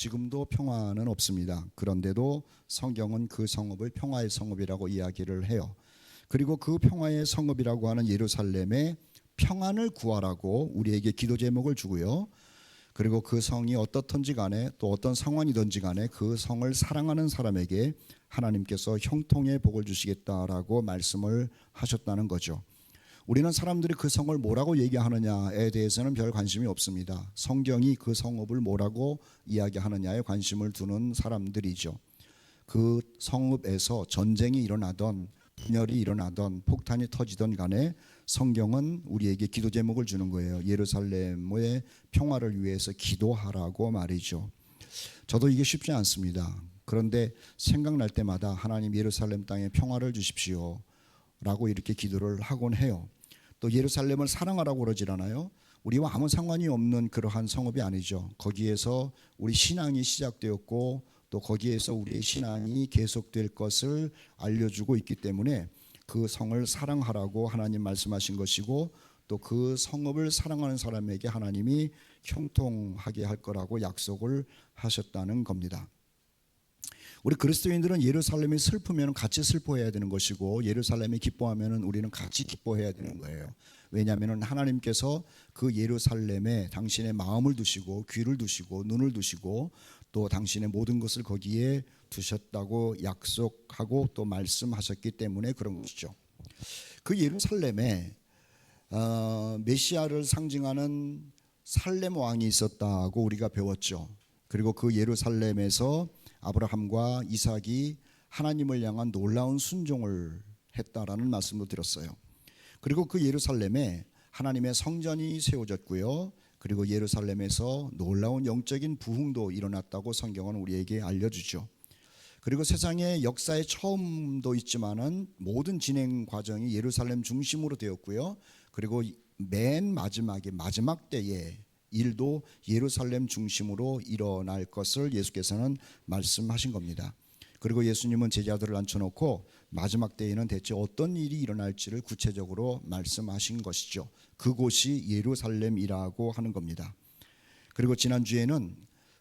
지금도 평화는 없습니다. 그런데도 성경은 그 성읍을 평화의 성읍이라고 이야기를 해요. 그리고 그 평화의 성읍이라고 하는 예루살렘에 평안을 구하라고 우리에게 기도 제목을 주고요. 그리고 그 성이 어떻든지 간에 또 어떤 상황이든지 간에 그 성을 사랑하는 사람에게 하나님께서 형통의 복을 주시겠다라고 말씀을 하셨다는 거죠. 우리는 사람들이 그 성을 뭐라고 얘기하느냐에 대해서는 별 관심이 없습니다. 성경이 그 성읍을 뭐라고 이야기하느냐에 관심을 두는 사람들이죠. 그 성읍에서 전쟁이 일어나던 분열이 일어나던 폭탄이 터지던 간에 성경은 우리에게 기도 제목을 주는 거예요. 예루살렘의 평화를 위해서 기도하라고 말이죠. 저도 이게 쉽지 않습니다. 그런데 생각날 때마다 하나님 예루살렘 땅에 평화를 주십시오 라고 이렇게 기도를 하곤 해요. 또 예루살렘을 사랑하라고 그러질 않아요. 우리와 아무 상관이 없는 그러한 성읍이 아니죠. 거기에서 우리 신앙이 시작되었고 또 거기에서 우리의 신앙이 계속될 것을 알려주고 있기 때문에 그 성을 사랑하라고 하나님 말씀하신 것이고 또 그 성읍을 사랑하는 사람에게 하나님이 형통하게 할 거라고 약속을 하셨다는 겁니다. 우리 그리스도인들은 예루살렘이 슬프면 같이 슬퍼해야 되는 것이고 예루살렘이 기뻐하면 우리는 같이 기뻐해야 되는 거예요. 왜냐하면 하나님께서 그 예루살렘에 당신의 마음을 두시고 귀를 두시고 눈을 두시고 또 당신의 모든 것을 거기에 두셨다고 약속하고 또 말씀하셨기 때문에 그런 것이죠. 그 예루살렘에 메시아를 상징하는 살렘 왕이 있었다고 우리가 배웠죠. 그리고 그 예루살렘에서 아브라함과 이삭이 하나님을 향한 놀라운 순종을 했다라는 말씀도 드렸어요. 그리고 그 예루살렘에 하나님의 성전이 세워졌고요. 그리고 예루살렘에서 놀라운 영적인 부흥도 일어났다고 성경은 우리에게 알려주죠. 그리고 세상의 역사의 처음도 있지만은 모든 진행 과정이 예루살렘 중심으로 되었고요. 그리고 맨 마지막에 마지막 때에 일도 예루살렘 중심으로 일어날 것을 예수께서는 말씀하신 겁니다. 그리고 예수님은 제자들을 앉혀놓고 마지막 때에는 대체 어떤 일이 일어날지를 구체적으로 말씀하신 것이죠. 그곳이 예루살렘이라고 하는 겁니다. 그리고 지난주에는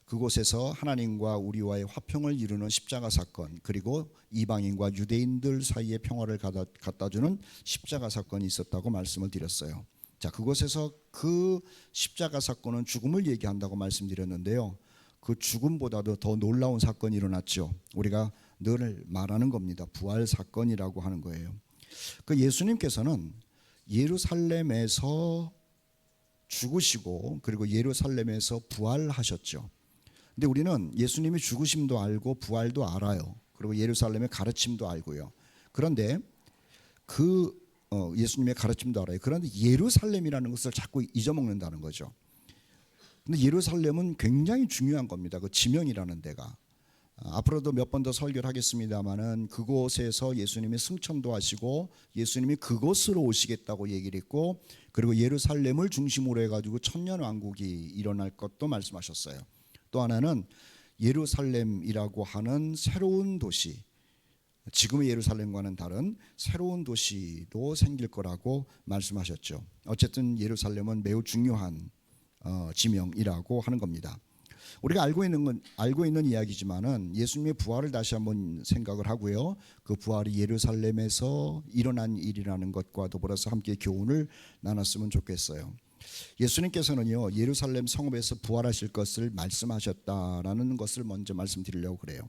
그곳에서 하나님과 우리와의 화평을 이루는 십자가 사건, 그리고 이방인과 유대인들 사이의 평화를 갖다주는 십자가 사건이 있었다고 말씀을 드렸어요. 자, 그곳에서 그 십자가 사건은 죽음을 얘기한다고 말씀드렸는데요. 그 죽음보다도 더 놀라운 사건이 일어났죠. 우리가 늘 말하는 겁니다. 부활 사건이라고 하는 거예요. 그 예수님께서는 예루살렘에서 죽으시고 그리고 예루살렘에서 부활하셨죠. 근데 우리는 예수님이 죽으심도 알고 부활도 알아요. 그리고 예루살렘의 가르침도 알고요. 그런데 예수님의 가르침도 알아요. 그런데 예루살렘이라는 것을 자꾸 잊어먹는다는 거죠. 근데 예루살렘은 굉장히 중요한 겁니다. 그 지명이라는 데가. 앞으로도 몇 번 더 설교를 하겠습니다만은 그곳에서 예수님이 승천도 하시고 예수님이 그곳으로 오시겠다고 얘기를 했고 그리고 예루살렘을 중심으로 해가지고 천년왕국이 일어날 것도 말씀하셨어요. 또 하나는 예루살렘이라고 하는 새로운 도시, 지금의 예루살렘과는 다른 새로운 도시도 생길 거라고 말씀하셨죠. 어쨌든 예루살렘은 매우 중요한 지명이라고 하는 겁니다. 우리가 알고 있는 이야기지만은 예수님의 부활을 다시 한번 생각을 하고요. 그 부활이 예루살렘에서 일어난 일이라는 것과 더불어서 함께 교훈을 나눴으면 좋겠어요. 예수님께서는요 예루살렘 성읍에서 부활하실 것을 말씀하셨다라는 것을 먼저 말씀드리려고 그래요.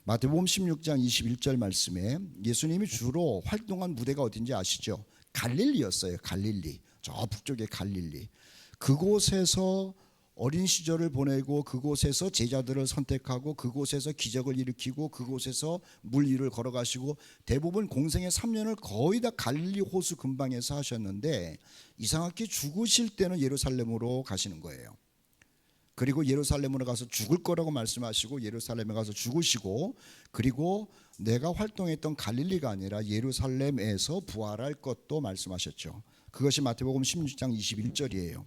마태복음 16장 21절 말씀에 예수님이 주로 활동한 무대가 어딘지 아시죠? 갈릴리였어요. 갈릴리. 저 북쪽의 갈릴리. 그곳에서 어린 시절을 보내고 그곳에서 제자들을 선택하고 그곳에서 기적을 일으키고 그곳에서 물 위를 걸어가시고 대부분 공생의 3년을 거의 다 갈릴리 호수 근방에서 하셨는데 이상하게 죽으실 때는 예루살렘으로 가시는 거예요. 그리고 예루살렘으로 가서 죽을 거라고 말씀하시고 예루살렘에 가서 죽으시고 그리고 내가 활동했던 갈릴리가 아니라 예루살렘에서 부활할 것도 말씀하셨죠. 그것이 마태복음 16장 21절이에요.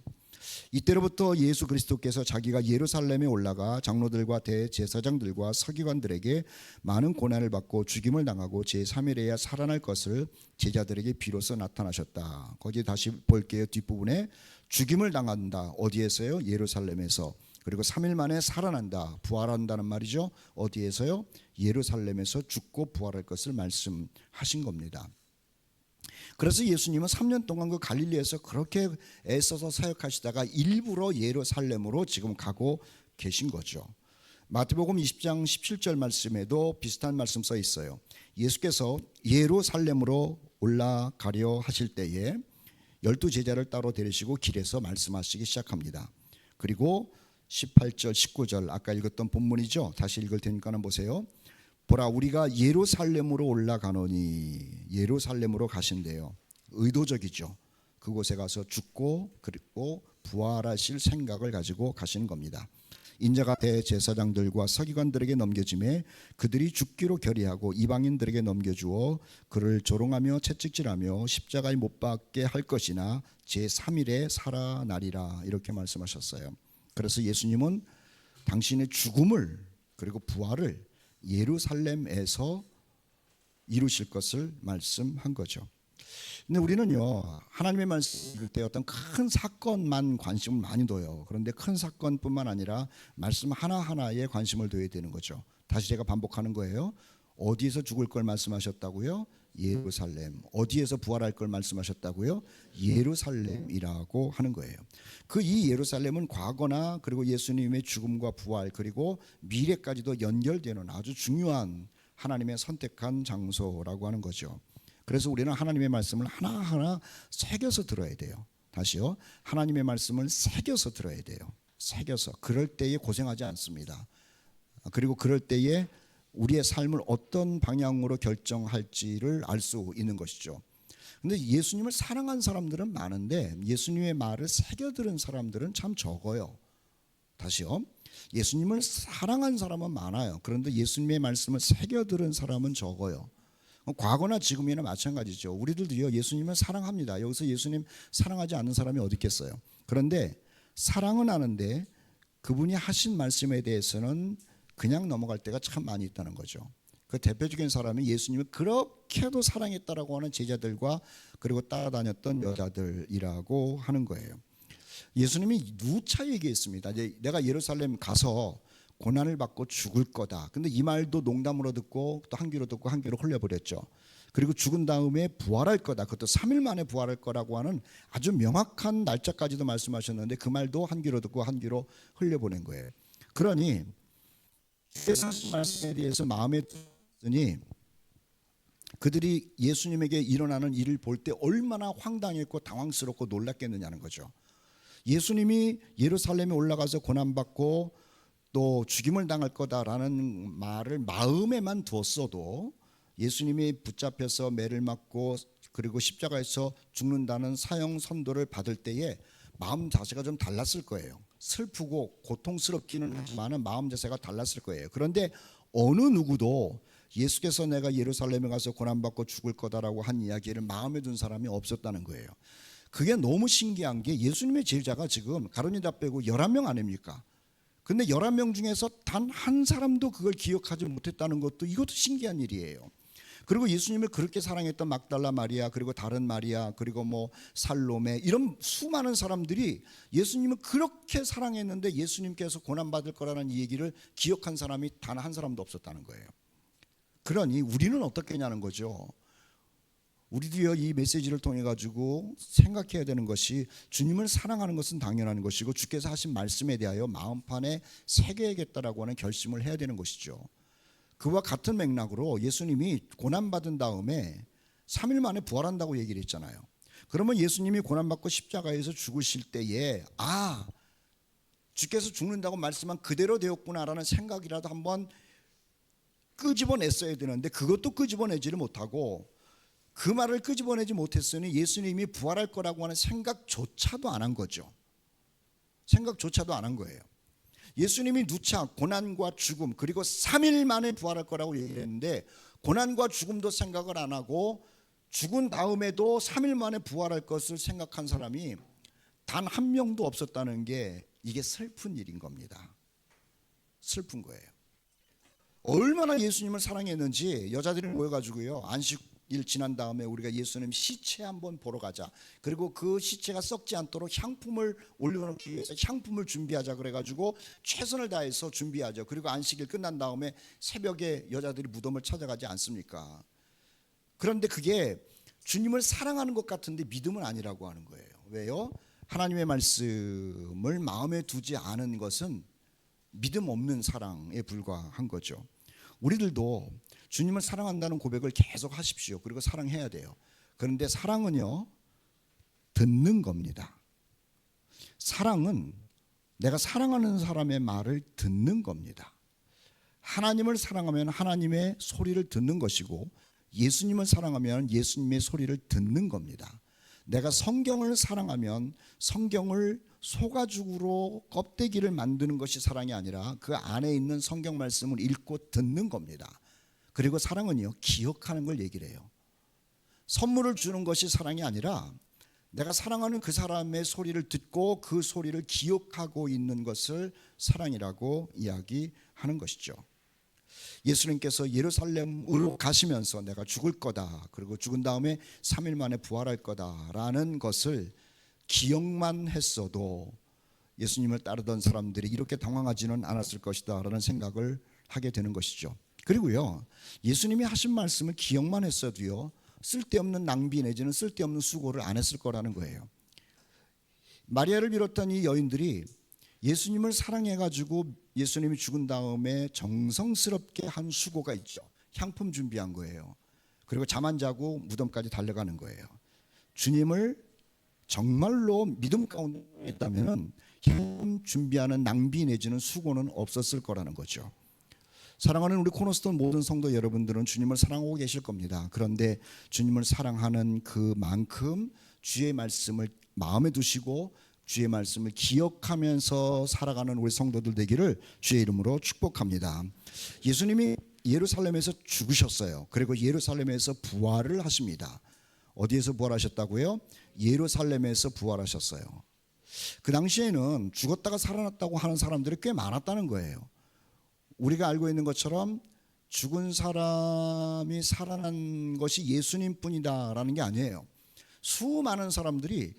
이때로부터 예수 그리스도께서 자기가 예루살렘에 올라가 장로들과 대제사장들과 서기관들에게 많은 고난을 받고 죽임을 당하고 제3일에야 살아날 것을 제자들에게 비로소 나타나셨다. 거기 다시 볼게요. 뒷부분에 죽임을 당한다. 어디에서요? 예루살렘에서. 그리고 3일 만에 살아난다, 부활한다는 말이죠. 어디에서요? 예루살렘에서 죽고 부활할 것을 말씀하신 겁니다. 그래서 예수님은 3년 동안 그 갈릴리에서 그렇게 애써서 사역하시다가 일부러 예루살렘으로 지금 가고 계신 거죠. 마태복음 20장 17절 말씀에도 비슷한 말씀 써 있어요. 예수께서 예루살렘으로 올라가려 하실 때에 12제자를 따로 데리시고 길에서 말씀하시기 시작합니다. 그리고 18절 19절 아까 읽었던 본문이죠. 다시 읽을 테니까는 보세요. 보라, 우리가 예루살렘으로 올라가노니. 예루살렘으로 가신대요. 의도적이죠. 그곳에 가서 죽고 그리고 부활하실 생각을 가지고 가시는 겁니다. 인자가 대제사장들과 서기관들에게 넘겨짐에 그들이 죽기로 결의하고 이방인들에게 넘겨주어 그를 조롱하며 채찍질하며 십자가에 못 박게 할 것이나 제3일에 살아나리라, 이렇게 말씀하셨어요. 그래서 예수님은 당신의 죽음을 그리고 부활을 예루살렘에서 이루실 것을 말씀한 거죠. 근데 우리는요, 하나님의 말씀 읽을 때 어떤 큰 사건만 관심을 많이 둬요. 그런데 큰 사건뿐만 아니라 말씀 하나하나에 관심을 둬야 되는 거죠. 다시 제가 반복하는 거예요. 어디에서 죽을 걸 말씀하셨다고요? 예루살렘. 어디에서 부활할 걸 말씀하셨다고요? 예루살렘이라고 하는 거예요. 그 이 예루살렘은 과거나 그리고 예수님의 죽음과 부활 그리고 미래까지도 연결되는 아주 중요한 하나님의 선택한 장소라고 하는 거죠. 그래서 우리는 하나님의 말씀을 하나하나 새겨서 들어야 돼요. 다시요. 하나님의 말씀을 새겨서 들어야 돼요. 새겨서. 그럴 때에 고생하지 않습니다. 그리고 그럴 때에 우리의 삶을 어떤 방향으로 결정할지를 알 수 있는 것이죠. 근데 예수님을 사랑한 사람들은 많은데 예수님의 말을 새겨들은 사람들은 참 적어요. 다시요. 예수님을 사랑한 사람은 많아요. 그런데 예수님의 말씀을 새겨들은 사람은 적어요. 과거나 지금이나 마찬가지죠. 우리들도요, 예수님을 사랑합니다. 여기서 예수님 사랑하지 않는 사람이 어디 있겠어요. 그런데 사랑은 하는데 그분이 하신 말씀에 대해서는 그냥 넘어갈 때가 참 많이 있다는 거죠. 그 대표적인 사람이 예수님을 그렇게도 사랑했다라고 하는 제자들과 그리고 따라다녔던 여자들이라고 하는 거예요. 예수님이 누차 얘기했습니다. 이제 내가 예루살렘 가서 고난을 받고 죽을 거다. 근데 이 말도 농담으로 듣고 또 한 귀로 듣고 한 귀로 흘려버렸죠. 그리고 죽은 다음에 부활할 거다. 그것도 3일 만에 부활할 거라고 하는 아주 명확한 날짜까지도 말씀하셨는데 그 말도 한 귀로 듣고 한 귀로 흘려보낸 거예요. 그러니 말씀에 대해서 마음에 드니 그들이 예수님에게 일어나는 일을 볼 때 얼마나 황당했고 당황스럽고 놀랐겠느냐는 거죠. 예수님이 예루살렘에 올라가서 고난받고 또 죽임을 당할 거다라는 말을 마음에만 두었어도 예수님이 붙잡혀서 매를 맞고 그리고 십자가에서 죽는다는 사형 선고를 받을 때에 마음 자세가 좀 달랐을 거예요. 슬프고 고통스럽기는 하지만 마음 자세가 달랐을 거예요. 그런데 어느 누구도 예수께서 내가 예루살렘에 가서 고난받고 죽을 거다라고 한 이야기를 마음에 둔 사람이 없었다는 거예요. 그게 너무 신기한 게 예수님의 제자가 지금 가룟유다 빼고 11명 아닙니까? 근데 11명 중에서 단 한 사람도 그걸 기억하지 못했다는 것도 이것도 신기한 일이에요. 그리고 예수님을 그렇게 사랑했던 막달라 마리아 그리고 다른 마리아 그리고 뭐 살로메 이런 수많은 사람들이 예수님을 그렇게 사랑했는데 예수님께서 고난받을 거라는 얘기를 기억한 사람이 단 한 사람도 없었다는 거예요. 그러니 우리는 어떻게냐는 거죠. 우리도요, 이 메시지를 통해 가지고 생각해야 되는 것이 주님을 사랑하는 것은 당연한 것이고 주께서 하신 말씀에 대하여 마음판에 새겨야겠다라고 하는 결심을 해야 되는 것이죠. 그와 같은 맥락으로 예수님이 고난받은 다음에 3일 만에 부활한다고 얘기를 했잖아요. 그러면 예수님이 고난받고 십자가에서 죽으실 때에 주께서 죽는다고 말씀한 그대로 되었구나라는 생각이라도 한번 끄집어냈어야 되는데 그것도 끄집어내지를 못하고 그 말을 끄집어내지 못했으니 예수님이 부활할 거라고 하는 생각조차도 안 한 거죠. 생각조차도 안 한 거예요. 예수님이 누차 고난과 죽음 그리고 3일 만에 부활할 거라고 얘기했는데 고난과 죽음도 생각을 안 하고 죽은 다음에도 3일 만에 부활할 것을 생각한 사람이 단 한 명도 없었다는 게 이게 슬픈 일인 겁니다. 슬픈 거예요. 얼마나 예수님을 사랑했는지 여자들이 모여가지고요, 안식 일 지난 다음에 우리가 예수님 시체 한번 보러 가자. 그리고 그 시체가 썩지 않도록 향품을 올려놓기 위해서 향품을 준비하자 그래가지고 최선을 다해서 준비하죠. 그리고 안식일 끝난 다음에 새벽에 여자들이 무덤을 찾아가지 않습니까? 그런데 그게 주님을 사랑하는 것 같은데 믿음은 아니라고 하는 거예요. 왜요? 하나님의 말씀을 마음에 두지 않은 것은 믿음 없는 사랑에 불과한 거죠. 우리들도 주님을 사랑한다는 고백을 계속 하십시오. 그리고 사랑해야 돼요. 그런데 사랑은요, 듣는 겁니다. 사랑은 내가 사랑하는 사람의 말을 듣는 겁니다. 하나님을 사랑하면 하나님의 소리를 듣는 것이고, 예수님을 사랑하면 예수님의 소리를 듣는 겁니다. 내가 성경을 사랑하면 성경을 소가죽으로 껍데기를 만드는 것이 사랑이 아니라 그 안에 있는 성경 말씀을 읽고 듣는 겁니다. 그리고 사랑은요, 기억하는 걸 얘기를 해요. 선물을 주는 것이 사랑이 아니라 내가 사랑하는 그 사람의 소리를 듣고 그 소리를 기억하고 있는 것을 사랑이라고 이야기하는 것이죠. 예수님께서 예루살렘으로 가시면서 내가 죽을 거다, 그리고 죽은 다음에 3일 만에 부활할 거다라는 것을 기억만 했어도 예수님을 따르던 사람들이 이렇게 당황하지는 않았을 것이다 라는 생각을 하게 되는 것이죠. 그리고요, 예수님이 하신 말씀을 기억만 했어도요, 쓸데없는 낭비 내지는 쓸데없는 수고를 안 했을 거라는 거예요. 마리아를 비롯한 이 여인들이 예수님을 사랑해가지고 예수님이 죽은 다음에 정성스럽게 한 수고가 있죠. 향품 준비한 거예요. 그리고 잠 안 자고 무덤까지 달려가는 거예요. 주님을 정말로 믿음 가운데 했다면 향품 준비하는 낭비 내지는 수고는 없었을 거라는 거죠. 사랑하는 우리 코너스톤 모든 성도 여러분들은 주님을 사랑하고 계실 겁니다. 그런데 주님을 사랑하는 그만큼 주의 말씀을 마음에 두시고 주의 말씀을 기억하면서 살아가는 우리 성도들 되기를 주의 이름으로 축복합니다. 예수님이 예루살렘에서 죽으셨어요. 그리고 예루살렘에서 부활을 하십니다. 어디에서 부활하셨다고요? 예루살렘에서 부활하셨어요. 그 당시에는 죽었다가 살아났다고 하는 사람들이 꽤 많았다는 거예요. 우리가 알고 있는 것처럼 죽은 사람이 살아난 것이 예수님뿐이다라는 게 아니에요. 수많은 사람들이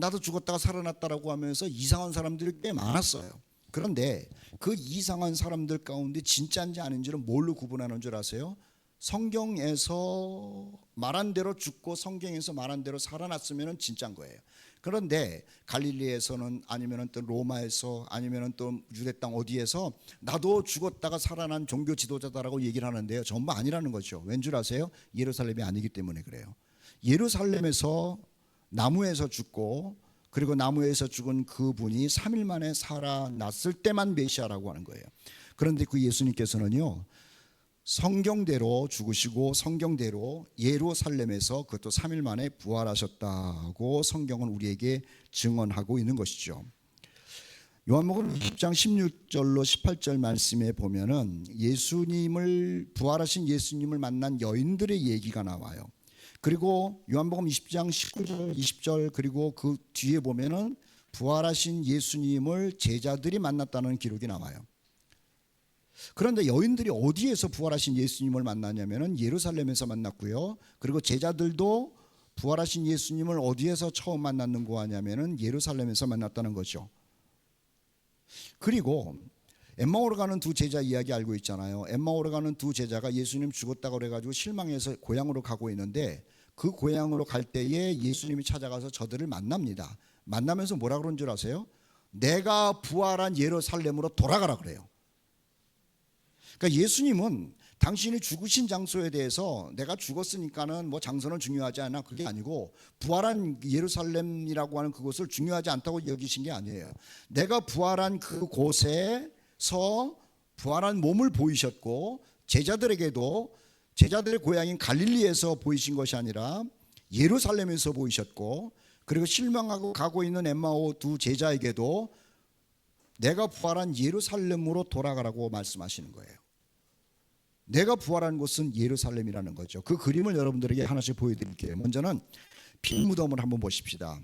나도 죽었다가 살아났다라고 하면서 이상한 사람들이 꽤 많았어요. 그런데 그 이상한 사람들 가운데 진짜인지 아닌지는 뭘로 구분하는 줄 아세요? 성경에서 말한 대로 죽고 성경에서 말한 대로 살아났으면 진짜인 거예요. 그런데 갈릴리에서는 아니면 또 로마에서 아니면 또 유대 땅 어디에서 나도 죽었다가 살아난 종교 지도자다라고 얘기를 하는데요, 전부 아니라는 거죠. 왠 줄 아세요? 예루살렘이 아니기 때문에 그래요. 예루살렘에서 나무에서 죽고 그리고 나무에서 죽은 그분이 3일 만에 살아났을 때만 메시아라고 하는 거예요. 그런데 그 예수님께서는요, 성경대로 죽으시고 성경대로 예루살렘에서 그것도 3일 만에 부활하셨다고 성경은 우리에게 증언하고 있는 것이죠. 요한복음 20장 16절로 18절 말씀에 보면은 예수님을 부활하신 예수님을 만난 여인들의 얘기가 나와요. 그리고 요한복음 20장 19절 20절 그리고 그 뒤에 보면은 부활하신 예수님을 제자들이 만났다는 기록이 나와요. 그런데 여인들이 어디에서 부활하신 예수님을 만나냐면은 예루살렘에서 만났고요. 그리고 제자들도 부활하신 예수님을 어디에서 처음 만났는고 하냐면은 예루살렘에서 만났다는 거죠. 그리고 엠마오로 가는 두 제자 이야기 알고 있잖아요. 엠마오로 가는 두 제자가 예수님 죽었다고 그래가지고 실망해서 고향으로 가고 있는데 그 고향으로 갈 때에 예수님이 찾아가서 저들을 만납니다. 만나면서 뭐라 그런 줄 아세요? 내가 부활한 예루살렘으로 돌아가라 그래요. 그러니까 예수님은 당신이 죽으신 장소에 대해서 내가 죽었으니까는 뭐 장소는 중요하지 않아, 그게 아니고 부활한 예루살렘이라고 하는 그곳을 중요하지 않다고 여기신 게 아니에요. 내가 부활한 그곳에서 부활한 몸을 보이셨고 제자들에게도 제자들의 고향인 갈릴리에서 보이신 것이 아니라 예루살렘에서 보이셨고 그리고 실망하고 가고 있는 엠마오 두 제자에게도 내가 부활한 예루살렘으로 돌아가라고 말씀하시는 거예요. 내가 부활한 곳은 예루살렘이라는 거죠. 그 그림을 여러분들에게 하나씩 보여드릴게요. 먼저는 피 무덤을 한번 보십시다.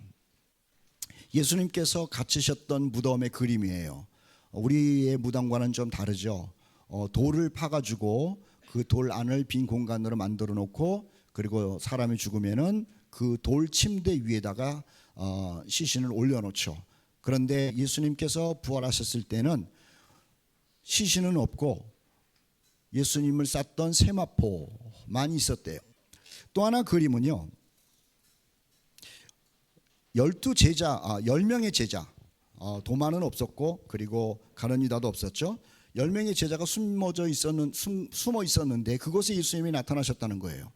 예수님께서 갇히셨던 무덤의 그림이에요. 우리의 무덤과는 좀 다르죠. 돌을 파가지고 그 돌 안을 빈 공간으로 만들어 놓고 그리고 사람이 죽으면은 그 돌 침대 위에다가 시신을 올려놓죠. 그런데 예수님께서 부활하셨을 때는 시신은 없고 예수님을 쌌던 세마포만 있었대요. 또 하나 그림은요, 10명의 제자, 도마는 없었고 그리고 가룟 유다도 없었죠. 10명의 제자가 숨어 있었는데 그곳에 예수님이 나타나셨다는 거예요.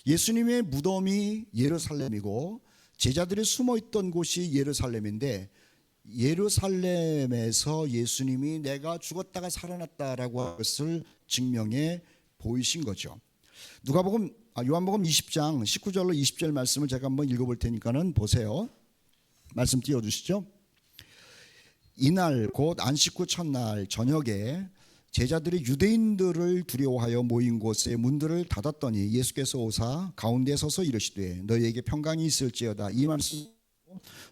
예수님의 무덤이 예루살렘이고 제자들이 숨어 있던 곳이 예루살렘인데, 예루살렘에서 예수님이 내가 죽었다가 살아났다라고 한 것을 증명해 보이신 거죠. 요한복음 20장 19절로 20절 말씀을 제가 한번 읽어볼 테니까는 보세요. 말씀 띄워주시죠. 이날 곧 안식 후 첫날 저녁에 제자들이 유대인들을 두려워하여 모인 곳에 문들을 닫았더니 예수께서 오사 가운데 서서 이르시되 너희에게 평강이 있을지어다. 이 말씀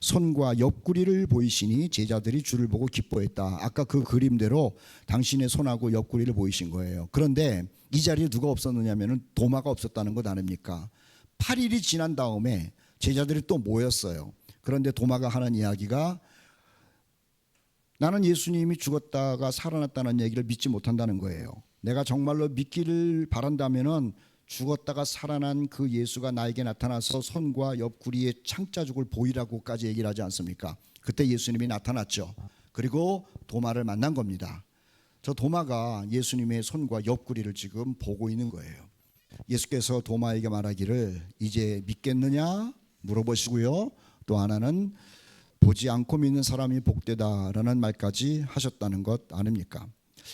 손과 옆구리를 보이시니 제자들이 주를 보고 기뻐했다. 아까 그 그림대로 당신의 손하고 옆구리를 보이신 거예요. 그런데 이 자리에 누가 없었느냐면 도마가 없었다는 것 아닙니까? 8일이 지난 다음에 제자들이 또 모였어요. 그런데 도마가 하는 이야기가 나는 예수님이 죽었다가 살아났다는 얘기를 믿지 못한다는 거예요. 내가 정말로 믿기를 바란다면은 죽었다가 살아난 그 예수가 나에게 나타나서 손과 옆구리에 창자죽을 보이라고까지 얘기를 하지 않습니까? 그때 예수님이 나타났죠. 그리고 도마를 만난 겁니다. 저 도마가 예수님의 손과 옆구리를 지금 보고 있는 거예요. 예수께서 도마에게 말하기를 이제 믿겠느냐 물어보시고요. 또 하나는 보지 않고 믿는 사람이 복되다라는 말까지 하셨다는 것 아닙니까?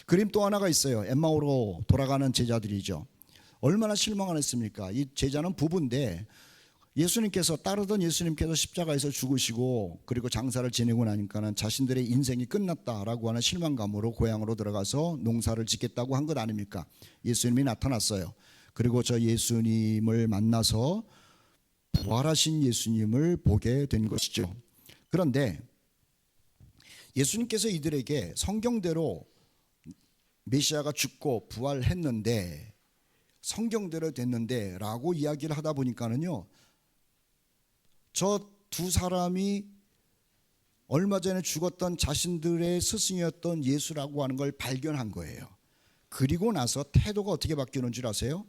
그림 또 하나가 있어요. 엠마오로 돌아가는 제자들이죠. 얼마나 실망을 했습니까? 이 제자는 부부인데 따르던 예수님께서 십자가에서 죽으시고 그리고 장사를 지내고 나니까는 자신들의 인생이 끝났다라고 하는 실망감으로 고향으로 들어가서 농사를 짓겠다고 한 것 아닙니까? 예수님이 나타났어요. 그리고 저 예수님을 만나서 부활하신 예수님을 보게 된 것이죠. 그런데 예수님께서 이들에게 성경대로 메시아가 죽고 부활했는데 성경대로 됐는데 라고 이야기를 하다 보니까는요, 저 두 사람이 얼마 전에 죽었던 자신들의 스승이었던 예수라고 하는 걸 발견한 거예요. 그리고 나서 태도가 어떻게 바뀌는 줄 아세요?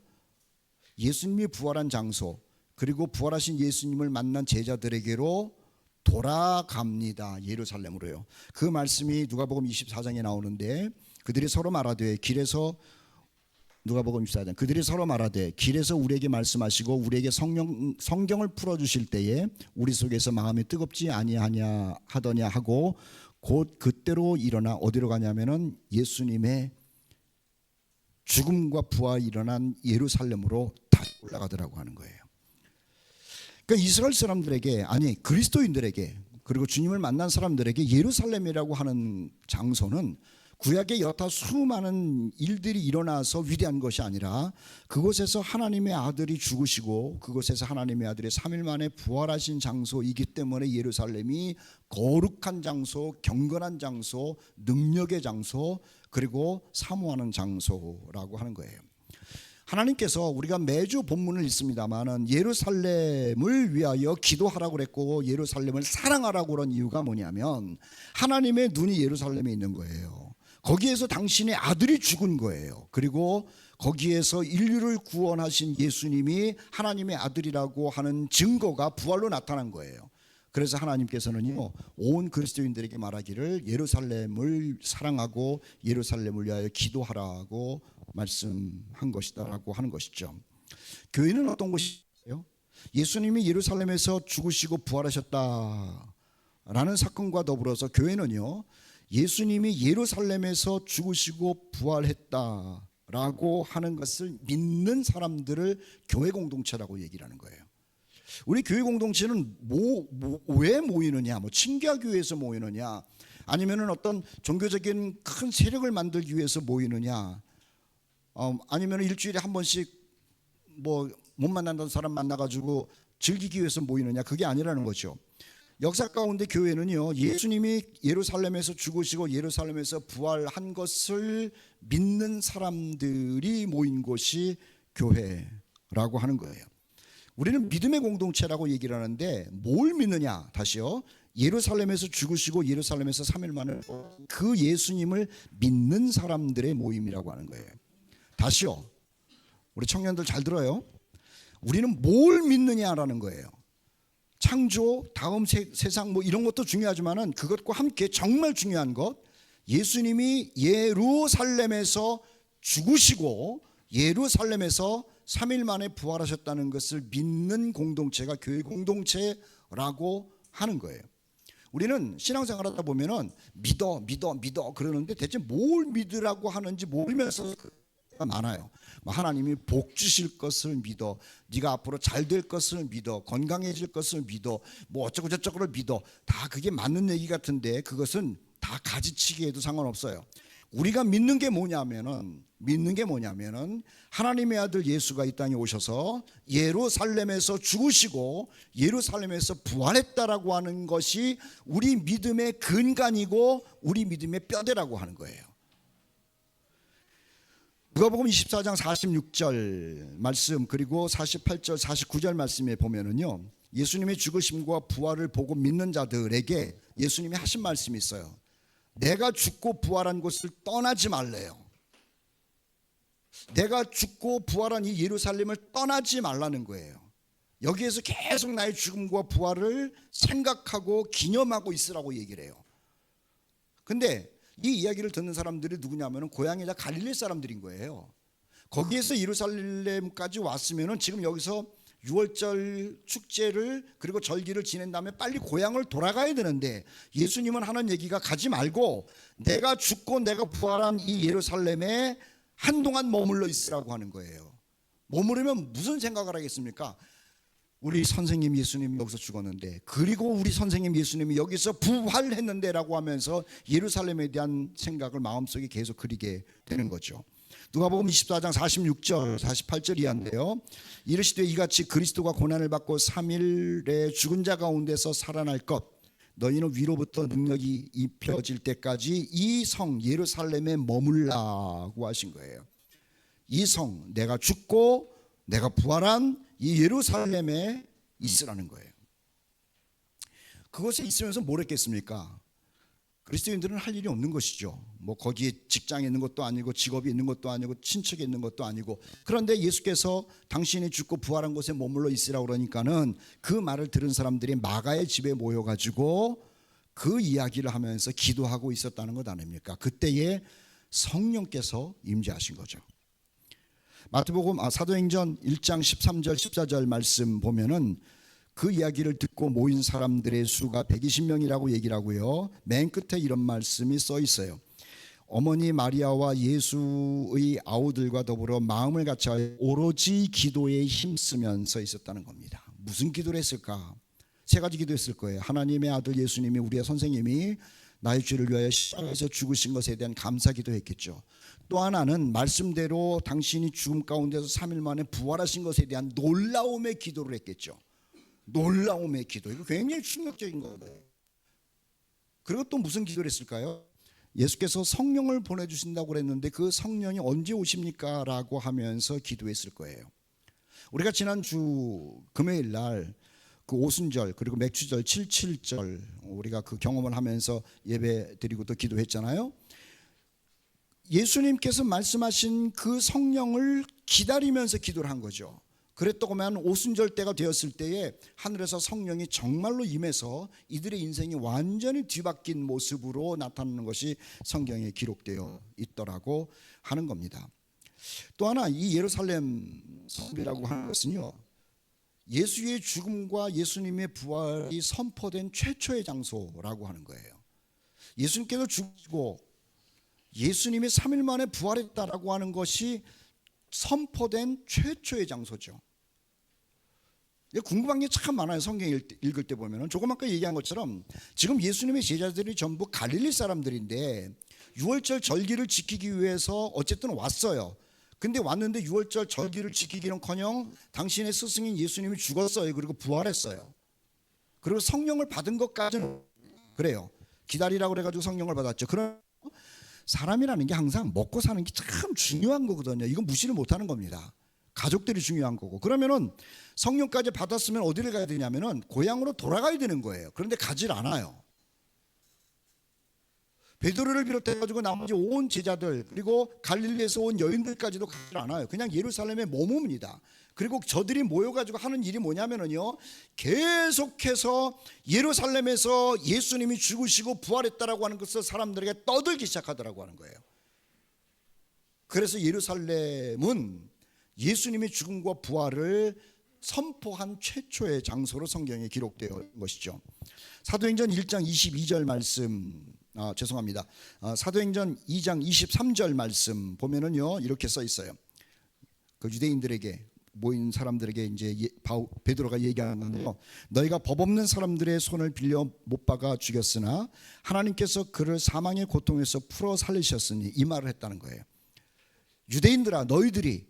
예수님이 부활한 장소 그리고 부활하신 예수님을 만난 제자들에게로 돌아갑니다. 예루살렘으로요. 그 말씀이 누가복음 24장에 나오는데 그들이 서로 말하되 누가복음 24장 그들이 서로 말하되 길에서 우리에게 말씀하시고 우리에게 성경을 풀어주실 때에 우리 속에서 마음이 뜨겁지 아니하냐 하더냐 하고 곧 그때로 일어나 어디로 가냐면은 예수님의 죽음과 부활이 일어난 예루살렘으로 다시 올라가더라고 하는 거예요. 그러니까 이스라엘 사람들에게, 아니 그리스도인들에게, 그리고 주님을 만난 사람들에게 예루살렘이라고 하는 장소는 구약의 여타 수많은 일들이 일어나서 위대한 것이 아니라 그곳에서 하나님의 아들이 죽으시고 그곳에서 하나님의 아들이 3일 만에 부활하신 장소이기 때문에 예루살렘이 거룩한 장소, 경건한 장소, 능력의 장소, 그리고 사모하는 장소라고 하는 거예요. 하나님께서 우리가 매주 본문을 읽습니다마는 예루살렘을 위하여 기도하라고 그랬고 예루살렘을 사랑하라고 그런 이유가 뭐냐면 하나님의 눈이 예루살렘에 있는 거예요. 거기에서 당신의 아들이 죽은 거예요. 그리고 거기에서 인류를 구원하신 예수님이 하나님의 아들이라고 하는 증거가 부활로 나타난 거예요. 그래서 하나님께서는요, 온 그리스도인들에게 말하기를 예루살렘을 사랑하고 예루살렘을 위하여 기도하라고 말씀한 것이다라고 하는 것이죠. 교회는 어떤 곳이에요? 예수님이 예루살렘에서 죽으시고 부활하셨다라는 사건과 더불어서 교회는요, 예수님이 예루살렘에서 죽으시고 부활했다라고 하는 것을 믿는 사람들을 교회 공동체라고 얘기를 하는 거예요. 우리 교회 공동체는 왜 모이느냐? 친교교회에서 모이느냐? 아니면은 어떤 종교적인 큰 세력을 만들기 위해서 모이느냐? 아니면 일주일에 한 번씩 못 만난다는 사람 만나가지고 즐기기 위해서 모이느냐? 그게 아니라는 거죠. 역사 가운데 교회는요, 예수님이 예루살렘에서 죽으시고 예루살렘에서 부활한 것을 믿는 사람들이 모인 곳이 교회라는 라고 하는 거예요. 우리는 믿음의 공동체라고 얘기를 하는데 뭘 믿느냐? 다시요. 예루살렘에서 죽으시고 예루살렘에서 3일 만에 그 예수님을 믿는 사람들의 모임이라고 하는 거예요. 다시요. 우리 청년들 잘 들어요. 우리는 뭘 믿느냐라는 거예요. 창조, 다음 세상 뭐 이런 것도 중요하지만은 그것과 함께 정말 중요한 것, 예수님이 예루살렘에서 죽으시고 예루살렘에서 3일 만에 부활하셨다는 것을 믿는 공동체가 교회 공동체라고 하는 거예요. 우리는 신앙생활 하다 보면은 믿어 그러는데 대체 뭘 믿으라고 하는지 모르면서 많아요. 하나님이 복 주실 것을 믿어, 네가 앞으로 잘 될 것을 믿어, 건강해질 것을 믿어, 뭐 어쩌고 저쩌고를 믿어. 다 그게 맞는 얘기 같은데 그것은 다 가지치기 해도 상관없어요. 우리가 믿는 게 뭐냐면은 하나님의 아들 예수가 이 땅에 오셔서 예루살렘에서 죽으시고 예루살렘에서 부활했다라고 하는 것이 우리 믿음의 근간이고 우리 믿음의 뼈대라고 하는 거예요. 누가복음 24장 46절 말씀 그리고 48절 49절 말씀에 보면은요, 예수님의 죽으심과 부활을 보고 믿는 자들에게 예수님이 하신 말씀이 있어요. 내가 죽고 부활한 곳을 떠나지 말래요. 내가 죽고 부활한 이 예루살렘을 떠나지 말라는 거예요. 여기에서 계속 나의 죽음과 부활을 생각하고 기념하고 있으라고 얘기를 해요. 근데 이 이야기를 듣는 사람들이 누구냐면 고향이 다 갈릴리 사람들인 거예요. 거기에서 예루살렘까지 왔으면 지금 여기서 6월절 축제를 그리고 절기를 지낸 다음에 빨리 고향을 돌아가야 되는데 예수님은 하는 얘기가 가지 말고 내가 죽고 내가 부활한 이 예루살렘에 한동안 머물러 있으라고 하는 거예요. 머무르면 무슨 생각을 하겠습니까? 우리 선생님 예수님이 여기서 죽었는데 그리고 우리 선생님 예수님이 여기서 부활했는데 라고 하면서 예루살렘에 대한 생각을 마음속에 계속 그리게 되는 거죠. 누가복음 24장 46절 48절 이하인데요, 이르시되 이같이 그리스도가 고난을 받고 3일에 죽은 자 가운데서 살아날 것 너희는 위로부터 능력이 입혀질 때까지 이 성 예루살렘에 머물라고 하신 거예요. 이 성, 내가 죽고 내가 부활한 이 예루살렘에 있으라는 거예요. 그것에 있으면서 뭘 했겠습니까? 그리스도인들은 할 일이 없는 것이죠. 뭐 거기에 직장에 있는 것도 아니고 직업이 있는 것도 아니고 친척이 있는 것도 아니고. 그런데 예수께서 당신이 죽고 부활한 곳에 머물러 있으라고 그러니까는 그 말을 들은 사람들이 마가의 집에 모여가지고 그 이야기를 하면서 기도하고 있었다는 것 아닙니까? 그때에 성령께서 임재하신 거죠. 마태복음 사도행전 1장 13절 14절 말씀 보면은 그 이야기를 듣고 모인 사람들의 수가 120명이라고 얘기를 하고요, 맨 끝에 이런 말씀이 써 있어요. 어머니 마리아와 예수의 아우들과 더불어 마음을 같이 오로지 기도에 힘쓰면서 있었다는 겁니다. 무슨 기도를 했을까? 세 가지 기도했을 거예요. 하나님의 아들 예수님이, 우리의 선생님이 나의 죄를 위하여 십자가에서 죽으신 것에 대한 감사 기도했겠죠. 또 하나는 말씀대로 당신이 죽음 가운데서 3일 만에 부활하신 것에 대한 놀라움의 기도를 했겠죠. 놀라움의 기도. 이거 굉장히 충격적인 거예요. 그리고 또 무슨 기도를 했을까요? 예수께서 성령을 보내주신다고 그랬는데 그 성령이 언제 오십니까? 라고 하면서 기도했을 거예요. 우리가 지난주 금요일 날 그 오순절 그리고 맥주절 77절 우리가 그 경험을 하면서 예배 드리고 또 기도했잖아요. 예수님께서 말씀하신 그 성령을 기다리면서 기도를 한 거죠. 그랬더구만 오순절 때가 되었을 때에 하늘에서 성령이 정말로 임해서 이들의 인생이 완전히 뒤바뀐 모습으로 나타나는 것이 성경에 기록되어 있더라고 하는 겁니다. 또 하나, 이 예루살렘 성이라고 하는 것은요, 예수의 죽음과 예수님의 부활이 선포된 최초의 장소라고 하는 거예요. 예수님께서 죽고 예수님이 3일 만에 부활했다라고 하는 것이 선포된 최초의 장소죠. 궁금한 게 참 많아요. 성경 읽을 때 보면 조금 아까 얘기한 것처럼 지금 예수님의 제자들이 전부 갈릴리 사람들인데 6월절 절기를 지키기 위해서 어쨌든 왔어요. 근데 왔는데 6월절 절기를 지키기는커녕 당신의 스승인 예수님이 죽었어요. 그리고 부활했어요. 그리고 성령을 받은 것까지는 그래요. 기다리라고 그래가지고 성령을 받았죠. 그런 사람이라는 게 항상 먹고 사는 게 참 중요한 거거든요. 이건 무시를 못하는 겁니다. 가족들이 중요한 거고. 그러면은 성령까지 받았으면 어디를 가야 되냐면은 고향으로 돌아가야 되는 거예요. 그런데 가질 않아요. 베드로를 비롯해 가지고 나머지 온 제자들 그리고 갈릴리에서 온 여인들까지도 가질 않아요. 그냥 예루살렘에 머뭅니다. 그리고 저들이 모여가지고 하는 일이 뭐냐면은요, 계속해서 예루살렘에서 예수님이 죽으시고 부활했다라고 하는 것을 사람들에게 떠들기 시작하더라고 하는 거예요. 그래서 예루살렘은 예수님의 죽음과 부활을 선포한 최초의 장소로 성경에 기록되어 있는 것이죠. 사도행전 1장 22절 말씀, 죄송합니다. 사도행전 2장 23절 말씀 보면은요, 이렇게 써 있어요. 그 유대인들에게 모인 사람들에게 이제 베드로가 얘기하는 건데요. 너희가 법 없는 사람들의 손을 빌려 못 박아 죽였으나 하나님께서 그를 사망의 고통에서 풀어 살리셨으니, 이 말을 했다는 거예요. 유대인들아, 너희들이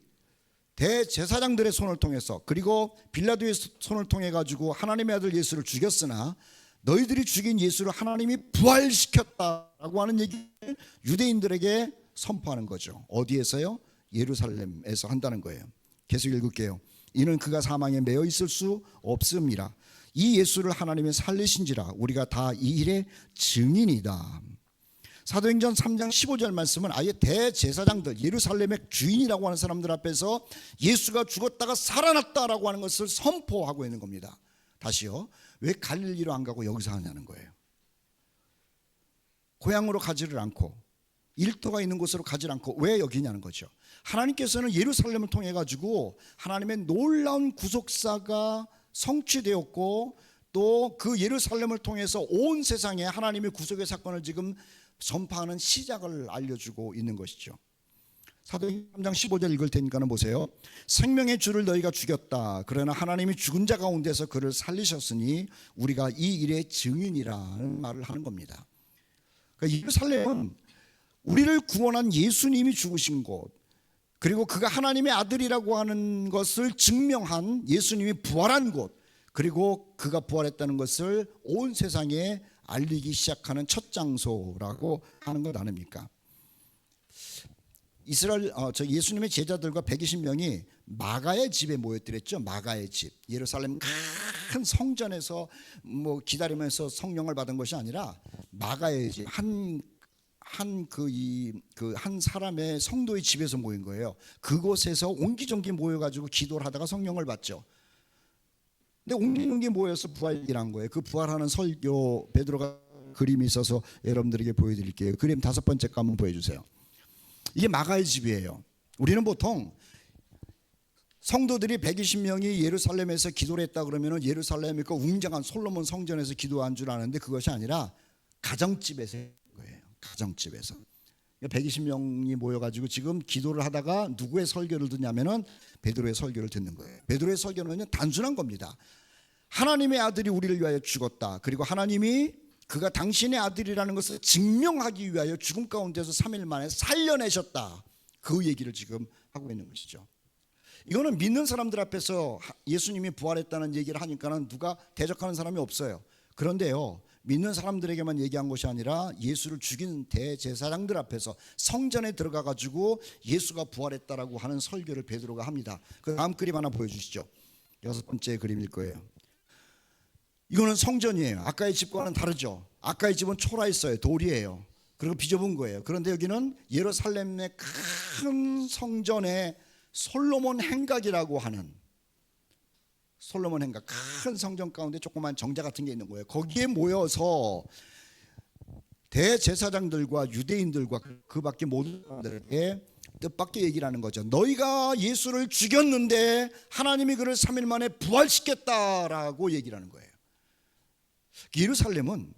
대제사장들의 손을 통해서 그리고 빌라도의 손을 통해 가지고 하나님의 아들 예수를 죽였으나 너희들이 죽인 예수를 하나님이 부활시켰다라고 하는 얘기를 유대인들에게 선포하는 거죠. 어디에서요? 예루살렘에서 한다는 거예요. 계속 읽을게요. 이는 그가 사망에 매여 있을 수 없음이라. 이 예수를 하나님이 살리신지라 우리가 다 이 일의 증인이다. 사도행전 3장 15절 말씀은 아예 대제사장들, 예루살렘의 주인이라고 하는 사람들 앞에서 예수가 죽었다가 살아났다라고 하는 것을 선포하고 있는 겁니다. 다시요. 왜 갈릴리로 안 가고 여기서 하냐는 거예요. 고향으로 가지를 않고 일터가 있는 곳으로 가지 않고 왜 여기냐는 거죠. 하나님께서는 예루살렘을 통해 가지고 하나님의 놀라운 구속사가 성취되었고 또 그 예루살렘을 통해서 온 세상에 하나님의 구속의 사건을 지금 전파하는 시작을 알려주고 있는 것이죠. 사도행전 3장 15절 읽을 테니까는 보세요. 생명의 주를 너희가 죽였다. 그러나 하나님이 죽은 자 가운데서 그를 살리셨으니 우리가 이 일의 증인이라는 말을 하는 겁니다. 그러니까 예루살렘은 우리를 구원한 예수님이 죽으신 곳, 그리고 그가 하나님의 아들이라고 하는 것을 증명한 예수님이 부활한 곳, 그리고 그가 부활했다는 것을 온 세상에 알리기 시작하는 첫 장소라고 하는 것 아닙니까? 이스라엘 예수님의 제자들과 120명이 마가의 집에 모였더랬죠. 마가의 집, 예루살렘 큰 성전에서 뭐 기다리면서 성령을 받은 것이 아니라 마가의 집, 한 사람의 성도의 집에서 모인 거예요. 그곳에서 옹기종기 모여가지고 기도를 하다가 성령을 받죠. 근데 옹기종기 모여서 부활이란 거예요. 그 부활하는 설교 베드로가 그림이 있어서 여러분들에게 보여드릴게요. 그림 5번째 거 한번 보여주세요. 이게 마가의 집이에요. 우리는 보통 성도들이 120명이 예루살렘에서 기도를 했다 그러면 예루살렘의 그 웅장한 솔로몬 성전에서 기도한 줄 아는데 그것이 아니라 가정집에서 거예요. 가정집에서 120명이 모여가지고 지금 기도를 하다가 누구의 설교를 듣냐면은 베드로의 설교를 듣는 거예요. 베드로의 설교는 단순한 겁니다. 하나님의 아들이 우리를 위하여 죽었다. 그리고 하나님이 그가 당신의 아들이라는 것을 증명하기 위하여 죽음 가운데서 3일 만에 살려내셨다. 그 얘기를 지금 하고 있는 것이죠. 이거는 믿는 사람들 앞에서 예수님이 부활했다는 얘기를 하니까는 누가 대적하는 사람이 없어요. 그런데요, 믿는 사람들에게만 얘기한 것이 아니라 예수를 죽인 대제사장들 앞에서 성전에 들어가 가지고 예수가 부활했다라고 하는 설교를 베드로가 합니다. 그 다음 그림 하나 보여주시죠. 6번째 그림일 거예요. 이거는 성전이에요. 아까의 집과는 다르죠. 아까의 집은 초라했어요. 돌이에요. 그리고 비좁은 거예요. 그런데 여기는 예루살렘의 큰 성전의 솔로몬 행각이라고 하는, 솔로몬 행각, 큰 성전 가운데 조그만 정자 같은 게 있는 거예요. 거기에 모여서 대제사장들과 유대인들과 그 밖에 모든 사람들에게 뜻밖의 얘기를 하는 거죠. 너희가 예수를 죽였는데 하나님이 그를 3일 만에 부활시켰다라고 얘기를 하는 거예요. 예루살렘은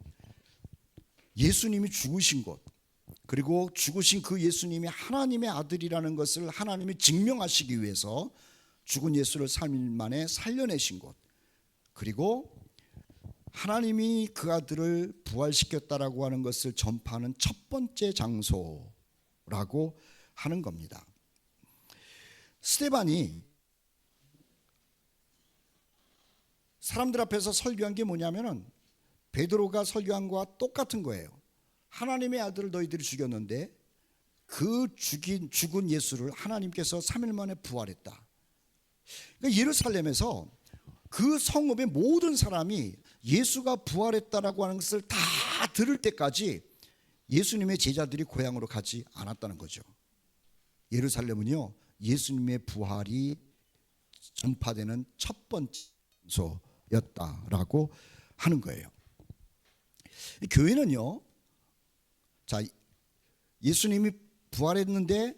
예수님이 죽으신 곳, 그리고 죽으신 그 예수님이 하나님의 아들이라는 것을 하나님이 증명하시기 위해서 죽은 예수를 3일 만에 살려내신 곳, 그리고 하나님이 그 아들을 부활시켰다라고 하는 것을 전파하는 첫 번째 장소라고 하는 겁니다. 스데반이 사람들 앞에서 설교한 게 뭐냐면은 베드로가 설교한 거와 똑같은 거예요. 하나님의 아들을 너희들이 죽였는데 그 죽은 예수를 하나님께서 3일 만에 부활했다. 그러니까 예루살렘에서 그 성읍의 모든 사람이 예수가 부활했다라고 하는 것을 다 들을 때까지 예수님의 제자들이 고향으로 가지 않았다는 거죠. 예루살렘은요, 예수님의 부활이 전파되는 첫 번째 장소였다라고 하는 거예요. 교회는요, 자, 예수님이 부활했는데